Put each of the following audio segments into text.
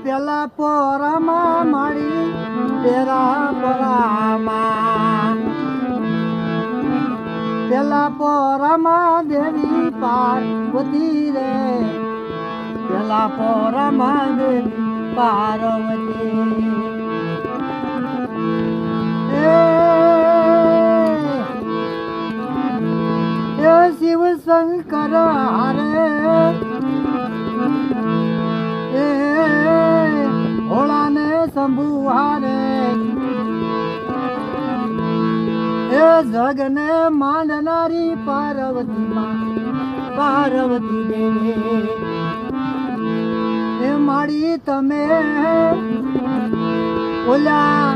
પેલા પોરામાં માડી પેરા પોરામાં પેલા પોરામાં દેવી પાર્વતી રે પેલા પોરામાં દેવી પાર્વતી એ શિવ શંકર હારે એ ભોળાને શંભુ હારે એ જગને માંડનારી પાર્વતી પાર્વતી દેવી એ માડી તમે ઓલા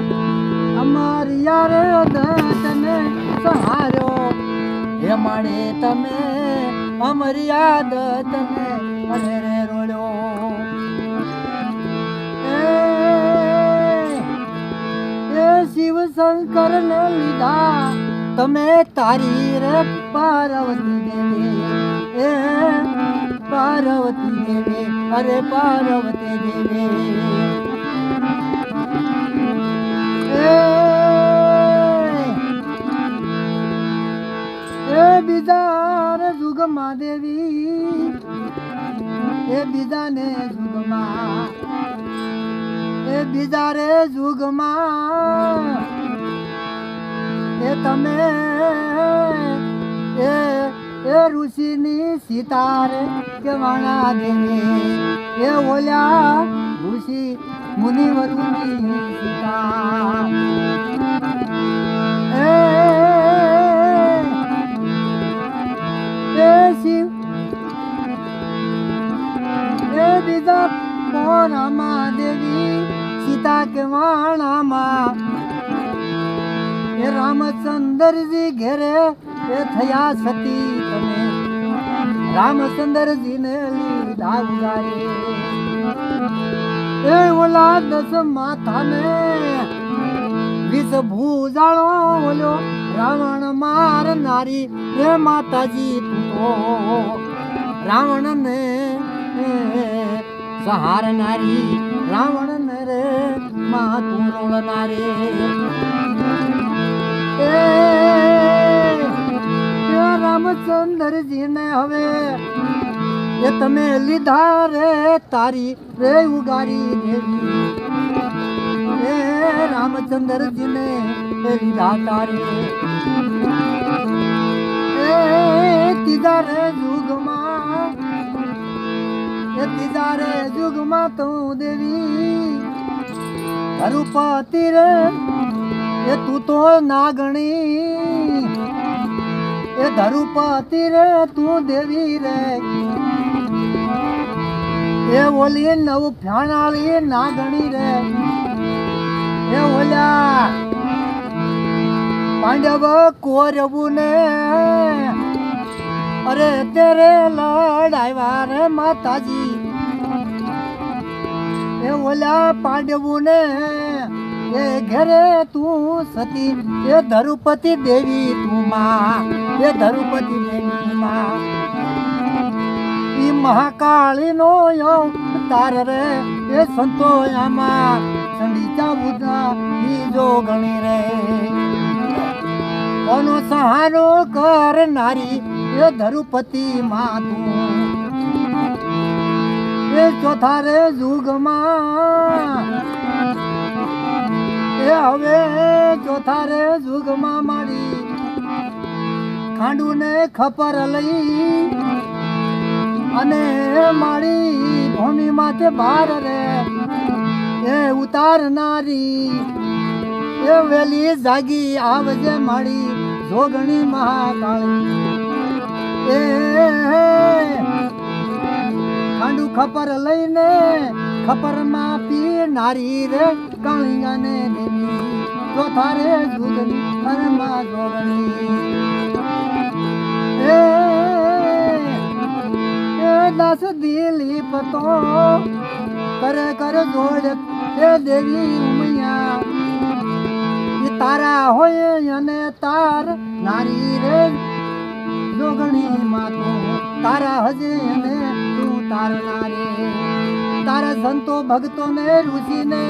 અમારી યાર દતને સહારો હે માડી તમે અમારી યાદ તને અરે રે રોડ્યો એ શિવ શંકર ને લીધા તમે તારી રે પાર્વતી દેવી એ પાર્વતી દેવી અરે પાર્વતી દેવી એ બીજા જુગમાં દેવી એ બીજાને જુગમાં એ બીજા રે જુગમાં એ તમે એ ઋષિની સીતારે કેવાણા દેવી એ ઓલ્યા ઋષિ મુનિવરુની સીતા એ શિવ એ બીજા પોરામાં દેવી સીતા કેવાણામાં એ રામચંદ્રજી ઘેરે એ થયા સતી તમે રામચંદ્રજીને લીધા ઉગારે એ ઓલા દસ માથાને વિષ ભૂજાળો ઓલો રાવણ મારનારી એ માતાજી તો રાવણ ને સહારનારી રાવણ ને રે માતું રોળનારે એ રામચંદ્રજી ને હવે એ તમે લીધા રે તારી રે ઉગારી દેવી એ રામચંદ્રજી ને લીધા તારી એ ત્રીજા રે યુગમાં એ ત્રીજા રે યુગમાં તું દેવી ધરુપતિ રે એ તું તો નાગણી એ ધરુપતિ રે તું દેવી રે એ ઓલી નવ ફાણાળી નાગણી રે એ ઓલા પાંડવ કોરવું ને અરે તેરે લડાવ્યા રે માતાજી એ ઓલા પાંડવું ને એ ઘરે તું સતી એ ધરુપતિ દેવી તું માં એ ધરુપતિ દેવી માં ઈ મહાકાળી નો તાર રે એ સંતો આમાં સંડીચા બુધા ઈ જો ગણી રે કોનો સહારો કરનારી એ ધરુપતિ માં તું એ ચોથા રે યુગમાં એ હવે ચોથા રે યુગમાં મારી ખાંડુ ને ખપર લઈ અને મારી ભૂમિ માથે ભાર રે એ ઉતારનારી એ વેલી જાગી આવજે મારી જોગણી મહાકાળી એ ખાંડુ ખપર લઈને ખપર માં પીનારી રે કાળીયાને દેવી ચોથા રે જોગણી અરે માં જોગણી દાસ દિલીપ તો કરે જોડ એ દેવી ઉમૈયા તારા હોય અને તાર નારી રે જોગણી માં તો તારા હજે અને તું તાર નારે તારા સંતો ભક્તો ને ઋષિ ને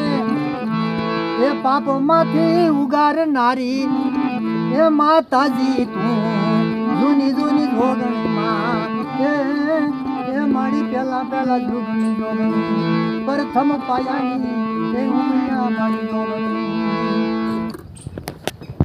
એ પાપ માંથી ઉગારનારી એ માતાજી તું જૂની જૂની જોગણી માં એ મારી પેલા પેલા જુગની જોગણી પ્રથમ પાયાની એ ઉમિયા મારી જોગણી